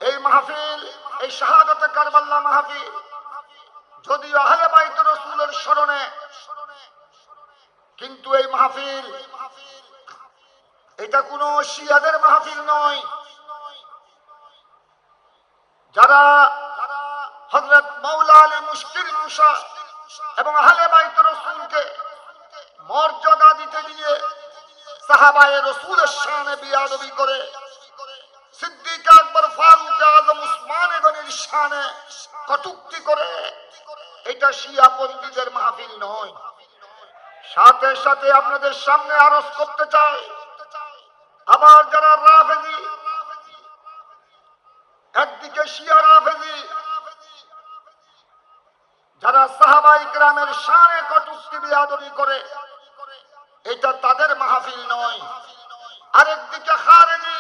এই মাহফিল, এই শাহাদাতে কারবালা মাহফিল যদিও আহলে বাইত রাসূলের স্মরণে, কিন্তু এই মাহফিল এটা কোনো শিয়াদের মাহফিল নয়। যারা হযরত মাওলা আলী মুশকিল কুশা এবং আহলে বাইত রাসূলকে মর্যাদা দিতে গিয়ে সাহাবায়ে রাসূলের শানে বিয়াদবি করে, সিদ্দিক আকবর, ফারুক আযম, উসমান গনির শানে কটূক্তি করে, এটা শিয়া পন্থীদের মাহফিল নয়। সাথে সাথে আপনাদের সামনে আরজ করতে চাই, আবার যারা রাফেজি, একদিকে শিয়া রাফেজি যারা সাহাবায়ে কেরামের শানে কটূক্তি বিয়াদবি করে, এটা তাদের মাহফিল নয়। আরেকদিকে খারেজি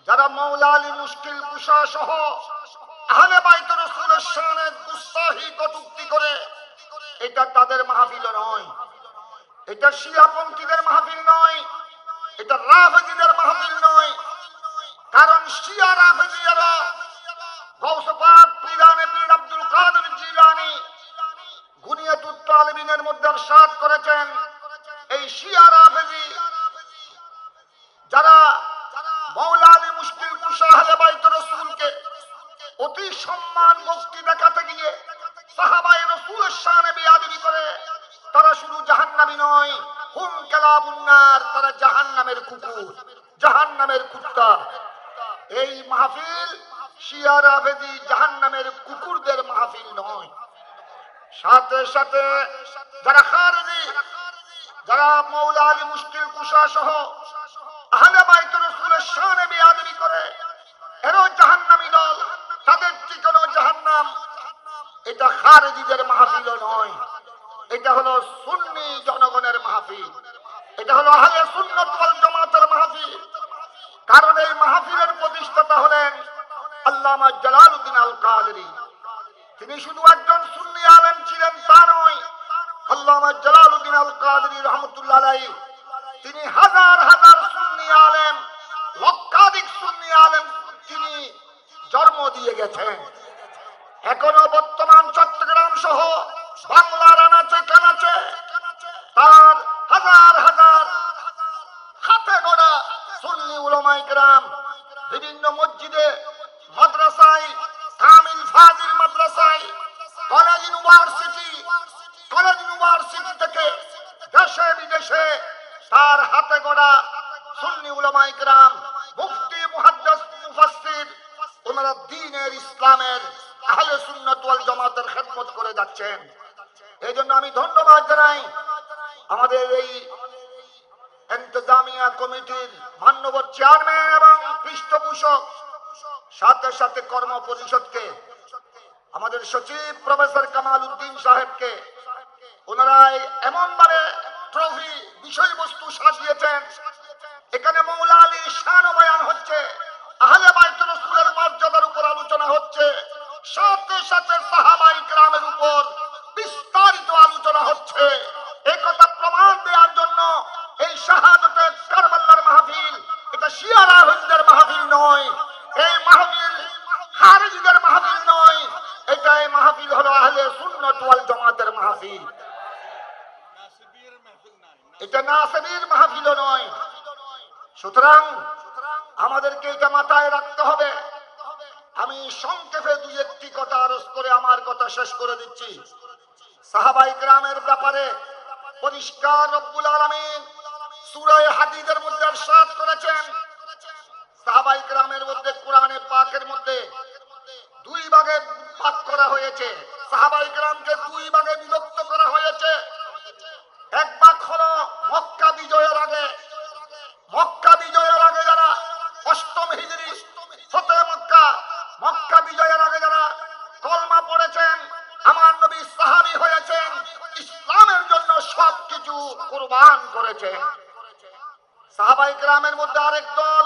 যারা মাওলা আলী মুশকিল কুশা সহ আহলে বাইত রাসূলের শানে গুস্তাহি কটূক্তি করে, এটা তাদের মাহফিল নয়। এটা শিয়াপন্থীদের মাহফিল নয়, এটা রাফেজিদের মাহফিল নয়। কারণ শিয়া রাফেজিরা গৌস পাক পীরানে পীর আব্দুল কাদের জিলানী গুনিয়াতুত তালিবিনের মধ্যে ইরশাদ করেছেন, এই শিয়া রাফেজি যারা মাওলা আলী মুশকিল কুশা আহলে বাইত রাসূলকে অতি সম্মান ভক্তি দেখাতে গিয়ে সাহাবায়ে রাসূলের শানে বেয়াদবি করে, তারা শুধু জাহান্নামী নয়, হুম কালাবুন নার, তারা জাহান্নামের কুকুর, জাহান্নামের কুত্তা। এই মাহফিল শিয়া রাফেজি জাহান্নামের কুকুরদের মাহফিল নয়। সাথে সাথে যারা খারেজি, যারা মাওলা আলী মুশকিল কুশা সহ আহলে বাইত রাসূলের শানে বেয়াদবি করে, এরাও জাহান্নামী দল, তাদের ঠিকানা জাহান্নাম। এটা খারেজিদের মাহফিল নয়, এটা হলো সুন্নি জনগণের মাহফিল, এটা হলো আহলে সুন্নাত ওয়াল জামাতের মাহফিল। কারণ এই মাহফিলের প্রতিষ্ঠাতা হলেন আল্লামা জালালউদ্দিন আল কাদেরী। তিনি শুধু একজন সুন্নি আলেম ছিলেন তা নয়, আল্লামা জালালউদ্দিন আল কাদেরী রহমাতুল্লাহ আলাইহি তিনি হাজার হাজার সুন্নি আলেম, লক্ষাধিক সুন্নি আলেম তিনি জন্ম দিয়ে গেছেন। এখনো বর্তমান চট্টগ্রাম সহ বাংলার আনাচে কানাচে তার হাজার হাজার হাতে গড়া সুন্নি উলামায়ে কেরাম বিভিন্ন মসজিদে, মাদ্রাসায়, কামিল ফাজিল মাদ্রাসায়, কলেজ ইউনিভার্সিটি থেকে দেশে বিদেশে তার হাতে গড়া সুন্নি উলামায়ে কেরাম, মুফতি, মুহাদ্দিস, মুফাসসির, ওনারা দ্বীনের ইসলামের আহলে সুন্নাত ওয়াল জামাতের খেদমত করে যাচ্ছেন। এই জন্য আমি ধন্যবাদ জানাই আমাদের এই ইন্তেজামিয়া কমিটির মাননীয় চেয়ারম্যান এবং পৃষ্ঠপোষক, সাথে সাথে কর্ম পরিষদকে, আমাদের সচিব প্রফেসর কামাল উদ্দিন সাহেবকে। ওনারা এমন ভাবে ট্রফি বিষয়বস্তু সাজিয়েছেন, এখানে মাওলা আলীর শান বয়ান হচ্ছে, আহলে বাইত রাসূলের মর্যাদার উপর আলোচনা হচ্ছে, সাথে সাথে সাহাবায়ে কেরামের উপর বিস্তারিত আলোচনা হচ্ছে। এই কথা প্রমাণ দেওয়ার জন্য এই শাহাদাতে কারবালার মাহফিল এটা শিয়া রাফেজিদের মাহফিল নয়, এই মাহফিল খারেজিদের মাহফিল নয়, এটা এই মাহফিল হলো আহলে সুন্নাত ওয়াল জামাতের মাহফিল। এটা নাসিবীর মাহফিল নয়। সুতরাং আমাদেরকে এটা মাথায় রাখতে হবে। আমি সংক্ষেপে দুই একটি কথা আরজ করে আমার কথা শেষ করে দিচ্ছি। সাহাবায়ে কেরামের ব্যাপারে পরিষ্কার রব্বুল আলামিন সূরা হাদীদের মধ্যে ইরশাদ করেছেন, সাহাবায়ে কেরামের মধ্যে কোরআনে পাকের মধ্যে দুই ভাগে ভাগ করা হয়েছে, সাহাবায়ে কেরামকে দুই ভাগে বিভক্ত করা হয়েছে। এক ভাগ হলো মক্কা বিজয়ের আগে, মক্কা বিজয়ের আগে যারা অষ্টম হিজরি ফতহ মক্কা, মক্কা বিজয়ের আগে যারা কলমা পড়েছেন, আমার নবী সাহাবী হয়েছেন, ইসলামের জন্য সবকিছু কুরবান করেছেন। সাহাবায়ে কেরামের মধ্যে আরেক দল,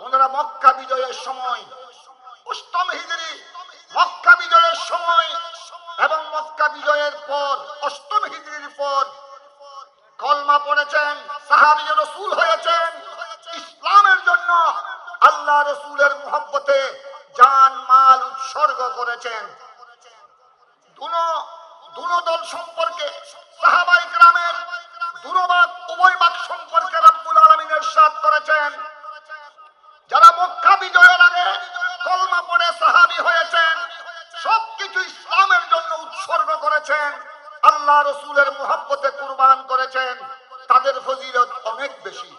ওনারা মক্কা বিজয়ের সময়, অষ্টম হিজরি মক্কা বিজয়ের সময় এবং মক্কা বিজয়ের পর অষ্টম হিজরির পর কলমা পড়েছেন, সাহাবী রাসূল হয়েছেন, ইসলামের জন্য আল্লাহ রসুলের মুহাব্বতে জান মাল উৎসর্গ করেছেন। দুনো দল সম্পর্কে সাহাবায়ে কেরামের উভয় ভাগ সম্পর্কে রব্বুল আলামিন ইরশাদ করেছেন, যারা মক্কা বিজয়ের আগে কলমা পড়ে সাহাবী হয়েছেন, সবকিছু ইসলামের জন্য উৎসর্গ করেছেন, আল্লাহ রসুলের মুহাব্বতে কুরবান করেছেন, তাদের ফজিলত অনেক বেশি।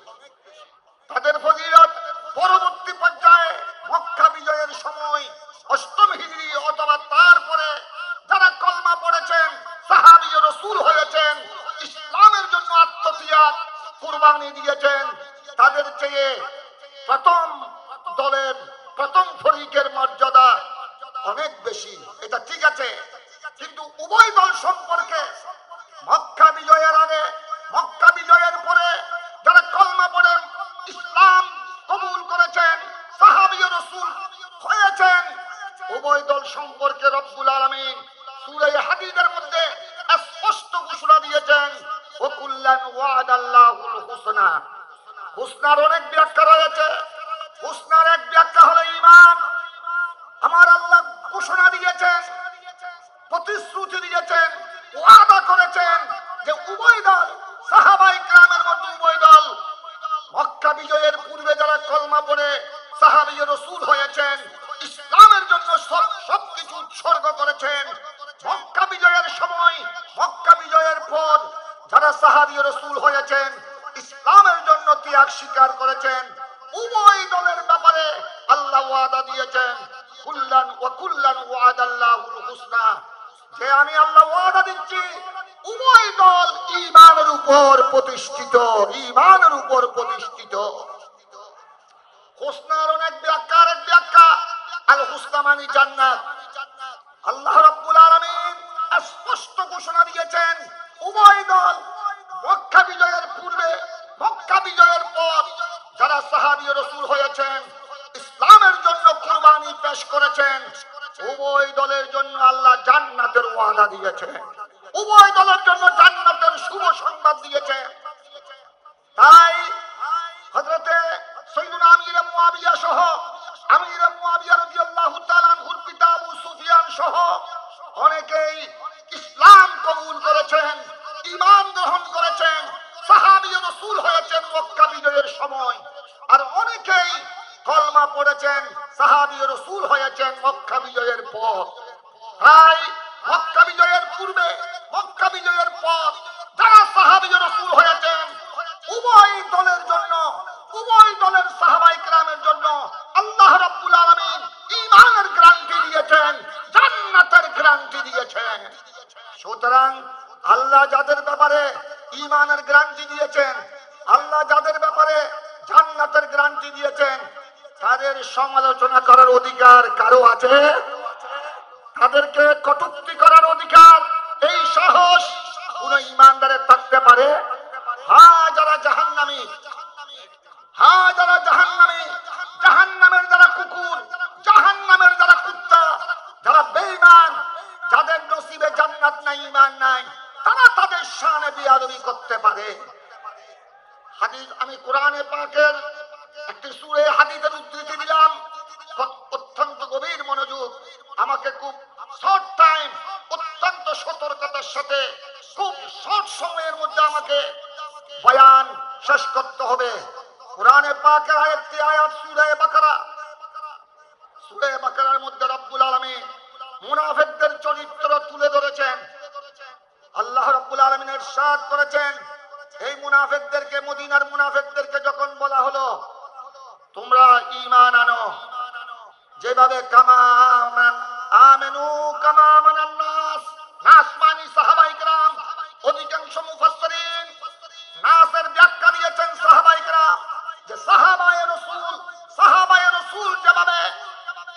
তাদের ফজিলত পরবর্তী পর্যায়ে মক্কা বিজয়ের সময় 8ম হিজরি অথবা তারপরে যারা কলমা পড়েছেন, সাহাবী ও রাসূল হয়েছেন, ইসলামের জন্য আত্মত্যাগ কুরবানি দিয়েছেন, তাদের চেয়ে প্রথম ফরিকের মর্যাদা অনেক বেশি। এটা ঠিক আছে, কিন্তু উভয় দল সম্পর্কে মক্কা বিজয়ের আগে, মক্কা বিজয়ের পরে যারা কলমা পড়ে ইসলাম কবুল করেছেন, সাহাবী ও রাসূল হয়েছেন, উভয় দল সম্পর্কে রব্বুল আলামিন সূরা হাদীদের মধ্যে স্পষ্ট ঘোষণা দিয়েছেন, ওয়াকুল্লান ওয়াদাল্লাহুল হুসনা। হুসনার অনেক ব্যাখ্যা রয়েছে। হুসনার এক ব্যাখ্যা হলো ঈমান। আমার আল্লাহ ঘোষণা দিয়েছেন, প্রতিশ্রুতি দিয়েছেন, ওয়াদা করেছেন যে উভয় দল, সাহাবায়ে কেরামের মধ্যে উভয় দল মক্কা বিজয়ের পূর্বে যারা কলমা পড়ে সাহাবী ও রাসূল হয়েছেন, ইসলামের জন্য সবকিছু উৎসর্গ করেছেন, মক্কা বিজয়ের সময়, মক্কা বিজয়ের পর যারা সাহাবী ও রাসূল হয়েছেন, ইসলামের জন্য ত্যাগ স্বীকার করেছেন, উভয় দলের ব্যাপারে আল্লাহ ওয়াদা দিয়েছেন, কুল্লান ওয়াদাল্লাহুল হুসনা, যে আমি আল্লাহ ওয়াদা দিচ্ছি উভয় দল ঈমানের উপর প্রতিষ্ঠিত, ঈমানের উপর প্রতিষ্ঠিত। হুসনার অনেক ব্যাখ্যা, এক ব্যাখ্যা আল হুসনা মানে জান্নাত। আল্লাহ রাব্বুল আলামিন স্পষ্ট ঘোষণা দিয়েছেন, উভয় দল মক্কা বিজয়ের পূর্বে, মক্কা বিজয়ের পর যারা সাহাবী ও রাসূল হয়েছেন, ইসলামের জন্য কুরবানি পেশ করেছেন, উভয় দলের জন্য আল্লাহ জান্নাতের ওয়াদা দিয়েছেন, উভয় দলের জন্য জান্নাতের শুভ সংবাদ দিয়েছেন। তাই হযরতে সাইয়্যিদুনা আমির মুয়াবিয়া সহ, আমির মুয়াবিয়া রাদিয়াল্লাহু তাআলা আনহুর পিতা আবু সুফিয়ান সহ অনেকেই ইসলাম কবুল করেছেন, ঈমান গ্রহণ করেছেন, সাহাবী ও রাসূল হয়েছেন মক্কা বিজয়ের সময়, আর অনেকেই কলমা পড়েছেন, সাহাবী ও রাসূল হয়েছেন মক্কা বিজয়ের পর। তাই মক্কা বিজয়ের পূর্বে, মক্কা বিজয়ের পর যারা সাহাবী ও রাসূল হয়েছেন, উভয় দলের জন্য, উভয় দলের সাহাবায়ে কেরামের জন্য আল্লাহ রাব্বুল আলামিন ঈমানের গ্যারান্টি দিয়েছেন, জান্নাতের গ্যারান্টি দিয়েছেন। সুতরাং আল্লাহ যাদের ব্যাপারে ঈমানের গ্যারান্টি দিয়েছেন, আল্লাহ যাদের ব্যাপারে জান্নাতের গ্যারান্টি দিয়েছেন, তাদের সমালোচনা করার অধিকার কারো আছে? তাদেরকে কটূক্তি করার অধিকার, এই সাহস কোন ঈমানদারের থাকতে পারে? হ্যাঁ, যারা জাহান্নামী, হ্যাঁ যারা জাহান্নামী, জাহান্নামের যারা কুকুর, জাহান্নামের যারা কুত্তা, যারা বেঈমান, যাদের নসিবে জান্নাত নাই, ঈমান নাই, তারা তাদের শানে বেয়াদবি করতে পারে। হাদিস, আমি কোরআনে পাকের একটি সূরা হাদিসের উদ্ধৃতি দিলাম, অত্যন্ত গভীর মনোযোগ, আমাকে খুব শর্ট টাইম, অত্যন্ত সতর্কতার সাথে খুব শর্ট সময়ের মধ্যে আমাকে বয়ান শেষ করতে হবে। কোরআনে পাকের আয়াতটি আয়াত সূরা বাকারা, সূরা বাকারার মধ্যে রব্বুল আলামিন মুনাফিকদের চরিত্র তুলে ধরেছেন। আল্লাহ রাব্বুল আলামিন ইরশাদ করেছেন, এই মুনাফিকদেরকে, মদিনার মুনাফিকদেরকে যখন বলা হলো তোমরা ঈমান আনো, যেভাবে আমেনু কামা আমানান নাস, নাস মানে সাহাবায়ে কেরাম, অধিকাংশ মুফাসসিরিন নাসের ব্যাখ্যা দিয়েছেন সাহাবায়ে কেরাম, যে সাহাবায়ে রাসূল যেভাবে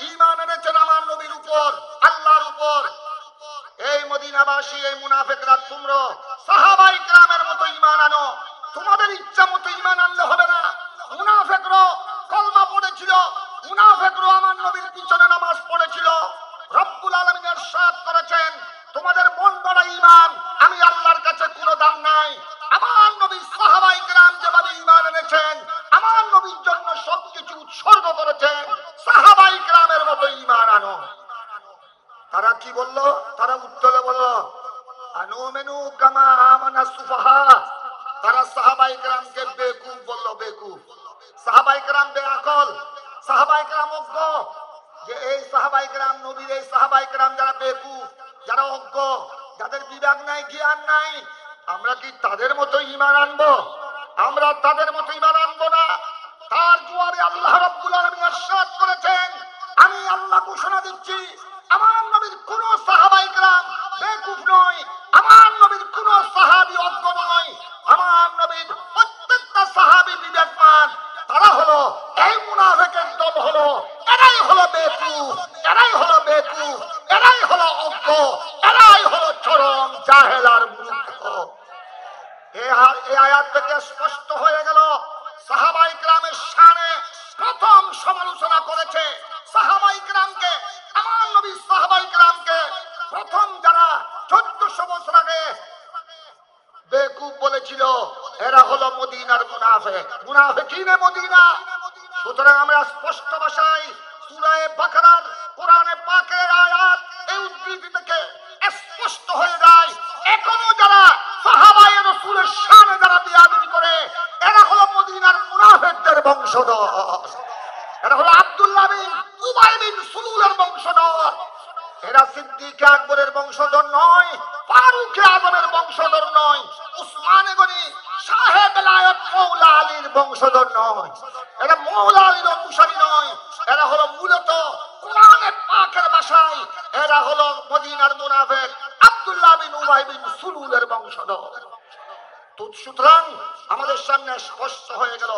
ঈমান এনেছেন আমার নবীর উপর, আল্লাহর উপর, এই মদিনাবাসী, এই মুনাফিকরা তোমরা সাহাবায়ে কেরামের মতো ঈমান আনো। তোমাদের ইচ্ছা মতো ঈমান আনলে হবে না। মুনাফিকরা কলমা পড়েছিল, মুনাফিকরা আমার নবীর পিছনে নামাজ পড়েছিল। রব্বুল আলামিন ইরশাদ করেছেন, তোমাদের মন গড়া ঈমান আমি আল্লাহর কাছে কোনো দাম নাই। আমার নবী সাহাবায়ে কেরাম যেভাবে ঈমান এনেছেন, আমার নবীর জন্য সবকিছু উৎসর্গ করে কি বললো? তারা উত্তরে বললো আনুমেনু কামা আমানা সুফাহা। তারা সাহাবায়ে কেরামকে বেকুফ বললো, বেকুফ। সাহাবায়ে কেরাম বেআকল, সাহাবায়ে কেরাম অজ্ঞ। যে এই সাহাবায়ে কেরাম, নবীর এই সাহাবায়ে কেরাম যারা বেকুফ, যারা অজ্ঞ, যাদের বিবেক নাই, জ্ঞান নাই, আমরা কি তাদের মতো ঈমান আনবো? আমরা তাদের মতো ঈমান আনবো না। তার জবাবে আল্লাহ রাব্বুল আলামিন ইরশাদ করেছেন, আমি আল্লাহ ঘোষণা দিচ্ছি আমার নবীর কোন সাহাবায়ে কেরাম বেকুফ নয়, আমার নবীর কোন সাহাবী অজ্ঞ নয়, আমার নবীর প্রত্যেকটা সাহাবী বিবেকমান। তারা হলো এই মুনাফিকের দল, হলো এরাই হলো বেকুফ, এরাই হলো বেকুফ, এরাই হলো অজ্ঞ, এরাই হলো চরম জাহেল আর মূর্খ। এই আয়াত থেকে স্পষ্ট হয়ে গেল সাহাবায়ে কেরামের শানে প্রথম সমালোচনা করেছে সাহাবায়ে কেরামকে, আমার নবী সাহাবায়ে কেরামকে প্রথম যারা 1400 বছর আগে বেকুফ বলেছিল, এরা হলো মদিনার মুনাফিক, মুনাফিকিনে মদিনা। সুতরাং আমরা স্পষ্ট ভাষায় সূরা বাকারার কোরআনে পাকের আয়াত এই উদ্ধৃতি থেকে স্পষ্ট হয়ে যায়, এখনো যারা সাহাবায়ে রাসূলের শানে যারা বেয়াদবি করে, এরা হলো মদিনার মুনাফিকদের বংশধর। এরা হলো আব্দুল্লাহ বিন উবাই বিন সুলুলের বংশধর। এরা সিদ্দিক আকবরের বংশধর নয়, ফারুক আজমের বংশধর নয়, উসমান গনি শাহে বেলায়েত মওলা আলীর বংশধর নয়, এরা মওলা আলীর অনুসারী নয়। এরা হলো মূলত কোরআনে পাকের ভাষায় এরা হলো মদিনার মুনাফিক আব্দুল্লাহ বিন উবাই বিন সুলুলের বংশধর। তো সুতরাং আমাদের সামনে স্পষ্ট হয়ে গেল,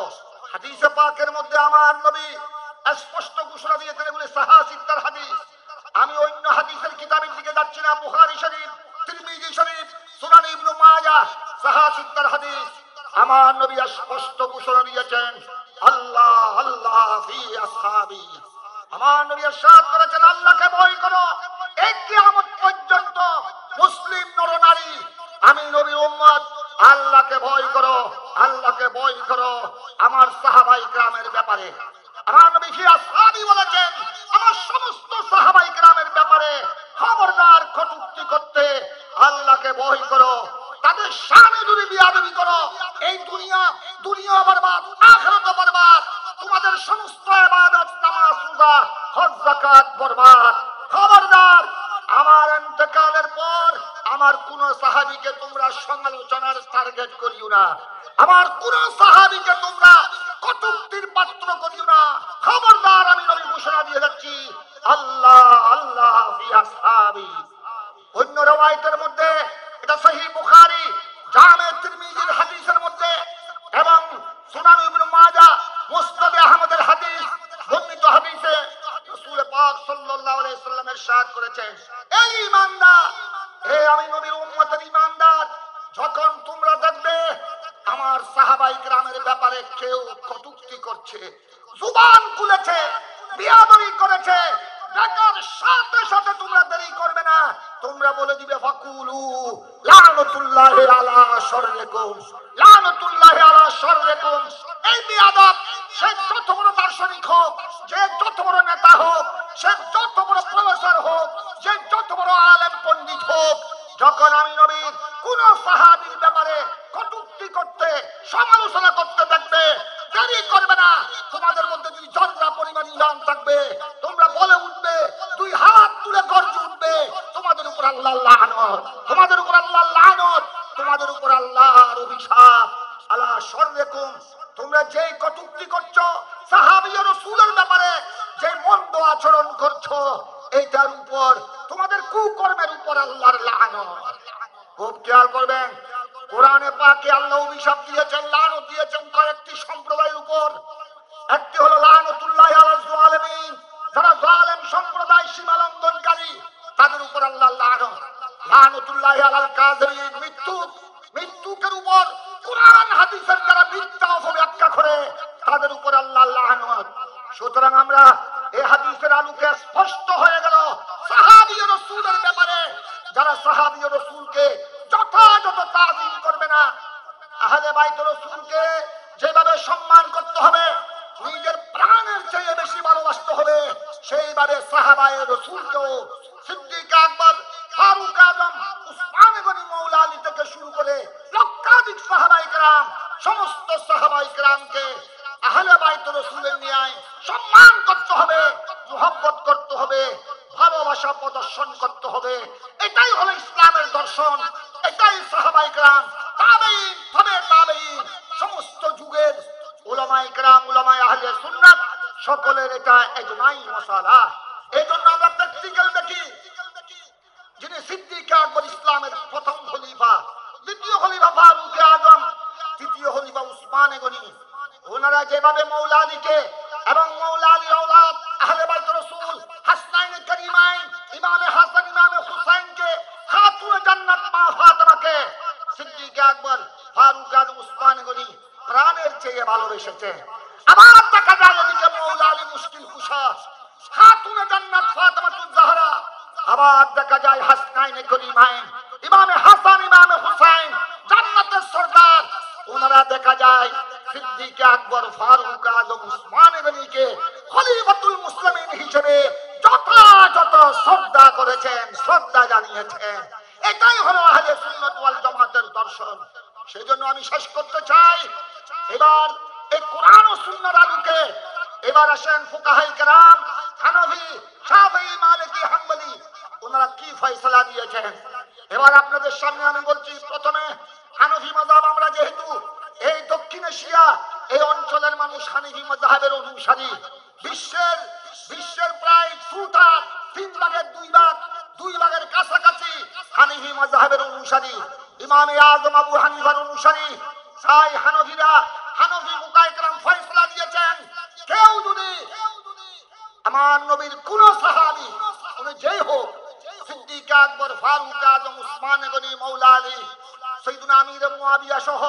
হাদিসে পাকের মধ্যে আমার নবী স্পষ্ট ঘোষণা দিয়েছেন, এগুলি সাহাসিত্তার হাদিস। আমি অন্য হাদিসের কিতাবের দিকে যাচ্ছি না, বুখারী শরীফ, তিরমিজি শরীফ, সুনান ইবনে মাজাহ, সাহাসিত্তার হাদিস। আমার নবী স্পষ্ট ঘোষণা দিয়েছেন, আল্লাহ আল্লাহ ফি আসহাবি। আমার নবী ইরশাদ করেছেন, আল্লাহকে ভয় করো, এই কিয়ামত পর্যন্ত মুসলিম নরনারী, আমি নবীর উম্মত, আল্লাহকে ভয় করো, আল্লাহকে ভয় করো আমার সাহাবায়ে কেরামের ব্যাপারে। আমার নবী ফি আসহাবি বলেছেন, আমার সমস্ত সাহাবায়ে কেরামের ব্যাপারে খবরদার কটূক্তি করতে, আল্লাহকে ভয় করো। তাদের শানে যদি বেয়াদবি করো, এই দুনিয়া বরবাদ, আখিরাত বরবাদ, তোমাদের সমস্ত ইবাদত, নামাজ, রোজা, হজ, যাকাত বরবাদ। খবরদার আমার ইন্তেকালের পর আমার কোন সাহাবীকে তোমরা সমালোচনার টার্গেট করিও না, আমার কোন সাহাবীকে তোমরা কটূক্তির পাত্র করিও না। খবরদার, আমি নবী ঘোষণা দিয়ে যাচ্ছি, আল্লাহ আল্লাহ ফি আসহাবি। অন্য রওয়ায়াতের মধ্যে, এটা সহিহ বুখারী, জামে তিরমিজির হাদিসের মধ্যে এবং সুনান ইবনে মাজাহ, মুসনাদ আহমদের হাদিস, বর্ণিত হাদিসে রাসূল পাক সাল্লাল্লাহু আলাইহি ওয়াসাল্লাম ইরশাদ করেছেন, এই ঈমানদার, এই আমি নবীর উম্মতের ঈমানদার, যখন তোমরা দেখবে আমার সাহাবায়ে কেরামের ব্যাপারে কেউ কটূক্তি করছে, জুবান খুলেছে, বেয়াদবি করেছে, দেখার সাথে সাথে তোমরা দেরি করবে না, তোমরা বলে দিবে ফাকুলু লানাতুল্লাহি আলা শাররিকুম, লানাতুল্লাহি আলা শাররিকুম। এই বেয়াদব, সে যত বড় দার্শনিক হোক, যে যত বড় নেতা হোক, সে যত বড় প্রফেসর হোক, যে যত বড় আলেম পণ্ডিত হোক, যখন আমি নবীর কোন সাহাবীর ব্যাপারে কটূক্তি করতে, সমালোচনা করতে দেখবে, দেরি করবে না। তোমাদের মধ্যে যদি জর্রা পরিমাণ ঈমান থাকবে, তোমরা বলে উঠবে, দুই হাত তুলে গর্জে উঠবে, তোমাদের উপর আল্লাহর লানত, তোমাদের উপর আল্লাহর লানত, তোমাদের উপর আল্লাহর অভিশাপ। আলা শাররিকুম, তোমরা যেই কটূক্তি করছো, সাহাবী ও রাসূলের ব্যাপারে যে মন্দ আচরণ করছো, এইটার উপর, তোমাদের কুকর্মের উপর আল্লাহর লানত। খুব খেয়াল করবেন, কোরআনে পাকে আল্লাহ অভিশাপ দিয়েছেন, লানত দিয়েছেন কয়েকটি সম্প্রদায়ের উপর। একটি হলো লানাতুল্লাহি আলা যালিমিন, যারা জালেম সম্প্রদায়, সীমা লঙ্ঘনকারী, তাদের উপর আল্লাহর লানত। লানাতুল্লাহি আলাল কাযিবিন, মৃত্যুকের উপর কোরআন হাদিসের যারা মিথ্যা অপব্যাখ্যা করে, তাদের উপর আল্লাহর লানত। সুতরাং আমরা এই হাদিসের আলোকে স্পষ্ট হয়ে গেল, সাহাবী ও রাসূলের ব্যাপারে যারা সাহাবী ও রাসূলকে যথাযথ তাজিম করবে না, আহলে বাইত রাসূলকে যেভাবে সম্মান করতে হবে, নিজের প্রাণের চেয়ে বেশি ভালোবাসতে হবে, সেইভাবে সাহাবায়ে রাসূলকেও সিদ্দিক আকবর, ফারুক আজম, উসমান গনি, মৌলা আলী থেকে শুরু করে লক্ষাধিক সাহাবায়ে কেরাম, সমস্ত সাহাবায়ে কেরামকে আহলে বাইত রাসূলের ন্যায় সম্মান করতে হবে, মুহাব্বত করতে হবে, ভালোবাসা প্রদর্শন করতে হবে। এটাই হলো ইসলামের দর্শন, এটাই সাহাবায়ে কেরাম, তাবেঈন, তবে তাবেঈন, সমস্ত যুগের উলামায়ে কেরাম, উলামায়ে আহলে সুন্নাত সকলের এটা ইজমাই মাসালা। এইজন্য আমরা প্র্যাকটিক্যাল দেখি, যিনি সিদ্দিক আকবর ইসলামের প্রথম খলিফা, দ্বিতীয় খলিফা ফারুক আজম, তৃতীয় খলিফা উসমান গনি, ওনারা যেভাবে মৌলা আলীকে এবং মৌলা আলী আওলাদ আহলে বাইত রাসূল হাসনাইন করিমাইন, ইমামে হাসান, ইমামে হুসাইনকে, খাতুনে জান্নাত মা ফাতেমাকে সিদ্দিক আকবর, ফারুক আজম, উসমান গনি প্রাণের চেয়ে ভালোবেসেছে। আবার দেখা যায় এদিকে মৌলা আলী মুশকিল কুশা, খাতুনে জান্নাত ফাতেমাতুজ জাহরা, আবার দেখা যায় হাসনাইন করিমাইন, ইমামে হাসান, ইমামে হুসাইন জান্নাতের সরদার, ওনারা দেখা যায় সিদ্দিক আকবর, ফারুক আজম, উসমান গনিকে খলিফাতুল মুসলিমিন হিসেবে যথাযথ শ্রদ্ধা করেছেন, শ্রদ্ধা জানিয়েছেন। এটাই হলো আহলে সুন্নাত ওয়াল জামাতের দর্শন। সেজন্য আমি শেষ করতে চাই, এবার এই কোরআন ও সুন্নাহর আলোকে এবার আসেন ফুকাহায়ে কেরাম, হানাফি, শাফিঈ, মালিকি, হাম্বলি, ওনারা কি ফয়সালা দিয়েছেন। এবার আপনাদের সামনে আমি বলছি, প্রথমে হানাফি মাযহাব, আমরা যেহেতু এই দক্ষিণ এশিয়া এই অঞ্চলের মানুষ হানাফি মাযহাবের অনুসারী, বিশ্বের প্রায় 3 ভাগের 2 ভাগের কাছাকাছি হানাফি মাযহাবের অনুসারী, ইমামে আযম আবু হানিফার অনুসারী। তাই হানাফিরা, হানাফি ফুকাহায়ে কেরাম ফয়সালা দিয়েছেন, কেউ যদি আমার নবীর কোন সাহাবী, উনি যেই হোক, সিদ্দিক আকবর, ফারুক আজম, উসমান গনি, মৌলা আলী, সাইয়্যিদুনা আমির মুয়াবিয়া সহ,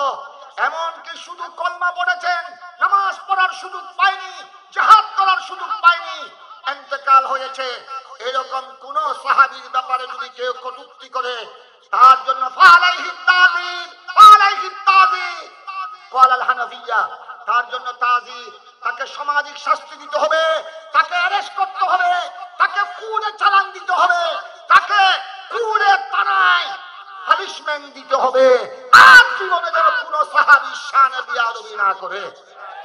এমনকি শুধু কলমা পড়েছেন, নামাজ পড়ার সুযোগ পায়নি, জিহাদ করার সুযোগ পায়নি, ইন্তেকাল হয়েছে, এরকম কোন সাহাবীর ব্যাপারে যদি কেউ কটূক্তি করে, তার জন্য ফালাইহি তাযীর, ফালাইহি তাযীর ক্বালাল হানাফিয়া, তার জন্য তাযীর, তাকে সামাজিক শাস্তি দিতে হবে, তাকে অ্যারেস্ট করতে হবে, তাকে কুড়ে চালান দিতে হবে, তাকে কুড়ে তানায় পানিশমেন্ট দিতে হবে, আর জীবনে যেন কোনো সাহাবীর শানে বিয়াদবি না করে।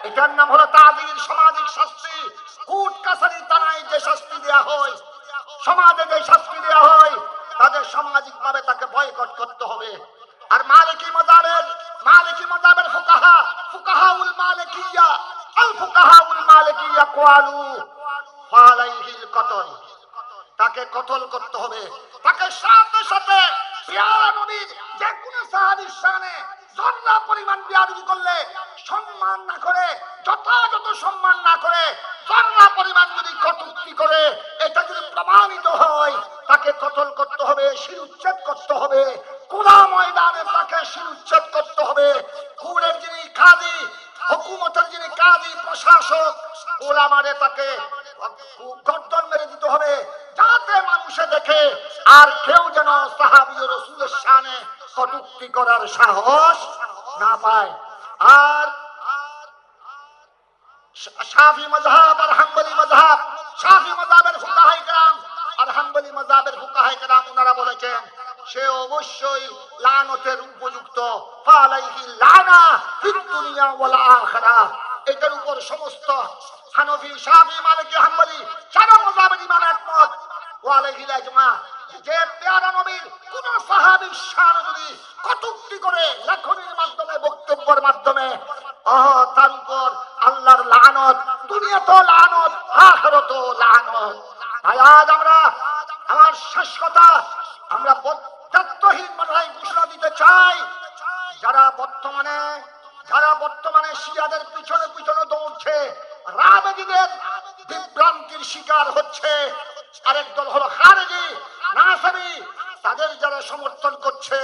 এটার নাম হলো তাযীর, সামাজিক শাস্তি। কোর্ট কাছারি তানায় যে শাস্তি দেয়া হয়, সমাজে যে শাস্তি দেয়া হয়, তাদের সামাজিক ভাবে তাকে বয়কট করতে হবে। আর মালিকি মাযহাবের ফুকাহা, ফুকাহাউল মালিকিয়া, আল ফুকাহাউল মালিকিয়া ক্বালু ফালাইহিল কতল, তাকে কতল করতে হবে, তাকে সাথে সাথে পেয়ারা নবীর যে কোনো সাহাবীর শানে জন্না পরিমাণ বিয়াদবি করলে সম্মান না করে, যথাযথ সম্মান না করে, জন্না পরিমাণ যদি কটূক্তি করে, এটা যদি প্রমাণিত হয়, তাকে কতল করতে হবে, শিরুচ্ছেদ করতে হবে, খোলা ময়দানে তাকে শিরুচ্ছেদ করতে হবে। কুড়ের যিনি কাজী, হুকুমতের যিনি কাজী, প্রশাসক, ওলামারে তাকে গর্দন মেরে দিতে হবে, যাতে মানুষে দেখে আর কেউ যেন সাহাবী ও রাসূলের শানে কটূক্তি করার সাহস না পায়। আর শাফি মাযহাব আর হাম্বলি মাযহাব, শাফি মাযহাবের ফুকাহায়ে কেরাম আর হাম্বলি মাযহাবের ফুকাহায়ে কেরাম, ওনারা বলেছেন সে অবশ্যই লানতের উপযুক্ত, ফালাইহি লানা ফিদ দুনিয়া ওয়াল আখিরাহ। এটার উপর সমস্ত হানাফি, শাফি, মালিকি, হাম্বলি চার মাযহাবের ইমাম একমত, ওয়ালাইহিল ইজমা, যে পেয়ারা নবীর কোন সাহাবীর শান যদি কটূক্তি করে লেখনীর মাধ্যমে, বক্তব্যের মাধ্যমে, তার উপর আল্লাহর লানত, দুনিয়াতেও লানত, আখিরাতেও লানত। তাই আজ আমরা, আমার শেষ কথা, আমরা বক্তব্যহীন মাথায় ঘোষণা দিতে চাই, যারা বর্তমানে শিয়াদের পিছনে পিছনে দৌড়ছে, রাবেগীদের বিভ্রান্তির শিকার হচ্ছে, আরেক দল হলো খারেজি, নাসাবি, তাদের যারা সমর্থন করছে,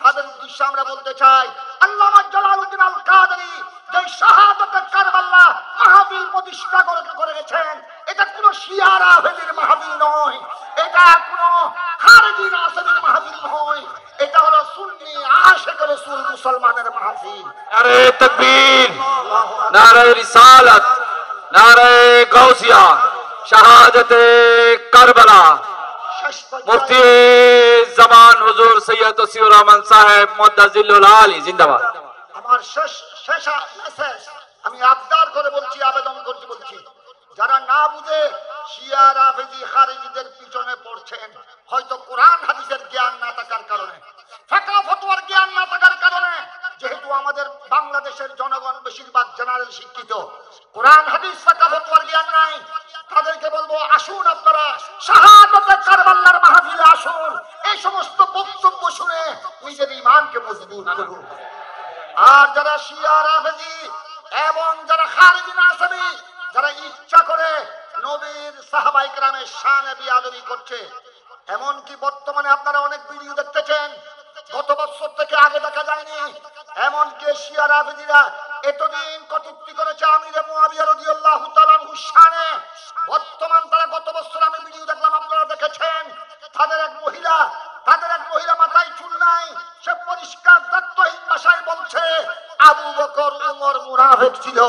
তাদের উদ্দেশ্যে আমরা বলতে চাই, আল্লামা জালালউদ্দিন আল কাদেরী যে শাহাদাতে কারবালা মাহফিল প্রতিষ্ঠা করে গেছেন, এটা কোনো শিয়া রাবেগীর মাহফিল নয়, এটা কোনো খারেজি নাসাবির মাহফিল নয়, এটা হলো সুন্নি আশিক রাসূল মুসলমানের মাহফিল। নারে তাকবীর, নারে রিসালাত, নারে গাউসিয়া, শাহাদাতে কারবালা। মুফতি জামান হুজুর সৈয়দ তসিউর রহমান সাহেব মুদ্দাজিল্লুল আলী জিন্দাবাদ। আমার শেষ মেসেজ আমি আবদার করে বলছি, আবেদন করছি, বলছি যারা না বুঝে শিয়া রাফেজি খারিজিদের পিছনে পড়ছেন, হয়তো কোরআন হাদিসের জ্ঞান না থাকার কারণে, ফিকহ ফতোয়ার জ্ঞান না থাকার কারণে, যেহেতু আমাদের বাংলাদেশের জনগণ বেশিরভাগ জেনারেল শিক্ষিত, কোরআন হাদিস ফিকহ ফতোয়ার জ্ঞান নাই, তাদেরকে বলবো আসুন আপনারা শাহাদাতে কারবালার মাহফিলে আসুন, এই সমস্ত বক্তব্য শুনে নিজের ঈমানকে মজবুত করুন। আর যারা শিয়া রাফেজি এবং যারা খারিজি নাসবি, যারা ইচ্ছা করে নবীর সাহাবায়ে কেরামের শানে বিয়াদবি করছে, এমনকি বর্তমানে আপনারা অনেক ভিডিও দেখতেছেন, গত বছর থেকে আগে দেখা যায়নি, এমনকি শিয়া রাফেজিরা এতদিন কটূক্তি করেছে আমিরে মুয়াবিয়া রাদিয়াল্লাহু তাআলা আনহুর শানে, বর্তমান তারা গত বছর আমি ভিডিও দেখলাম, আপনারা দেখেছেন, তাদের এক মহিলা মাথায় চুল নাই, সে পরিষ্কার দায়িত্বহীন ভাষায় বলছে আবু বকর উমর মুনাফিক ছিল,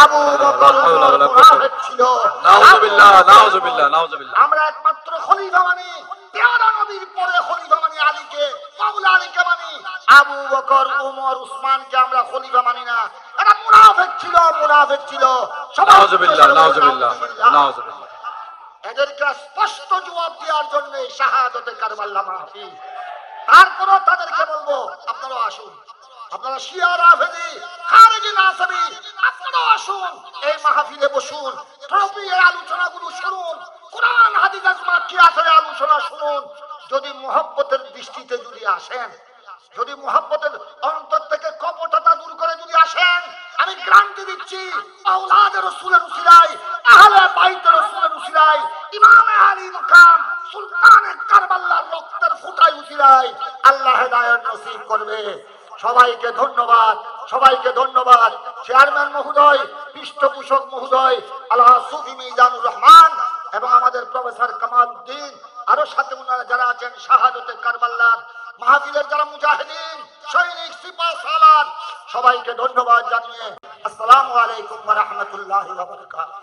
আবু বকর উমর মুনাফিক ছিল। নাউজুবিল্লাহ, নাউজুবিল্লাহ, নাউজুবিল্লাহ। আমরা একমাত্র খলিফা মানি, পেয়ারা নবীর পরে খলিফা মানি আলীকে, মাওলা আলীকে মানি, আবু বকর উমর উসমানকে আমরা খলিফা মানি না। এরা মুনাফিক ছিল। নাউজুবিল্লাহ, নাউজুবিল্লাহ, নাউজুবিল্লাহ। এদেরকে স্পষ্ট জবাব দেওয়ার জন্য শাহাদাতে কারবালা মাহফিল। তারপরও তাদেরকে বলবো আপনারা আসুন, আপনারা শিয়া রাফেজি খারিজি নাসবি আপনারা আসুন, এই মাহফিলে বসুন, টপিকের আলোচনাগুলো শুনুন, কোরআন হাদিসের মাকিয়াতের আলোচনা শুনুন। যদি মুহাব্বতের দৃষ্টিতে যদি আসেন, যদি মুহাব্বতের অন্তর থেকে কপটতা দূর করে যদি আসেন, আমি গ্যারান্টি দিচ্ছি আওলাদে রাসূলের উসিলায়, আহলে বাইতের রাসূলের উসিলায়, ইমামে আলী মাকাম সুলতানে কারবালার রক্তের ফোঁটায় উসিলায় আল্লাহ হেদায়েত নসিব করবে। সবাইকে ধন্যবাদ, সবাইকে ধন্যবাদ। চেয়ারম্যান মহোদয়, পৃষ্ঠপোষক মহোদয় আল্লাহ সুফি মিজানুর রহমান এবং আমাদের প্রফেসর কামাল উদ্দিন, আরো সাথে ওনারা যারা আছেন শাহাদাতে কারবালার মাহফিলের যারা মুজাহিদিন, সৈনিক, সিপাহ সালার, সবাইকে ধন্যবাদ জানিয়ে আসসালামু আলাইকুম ওয়া রাহমাতুল্লাহি ওয়া বারাকাতুহু।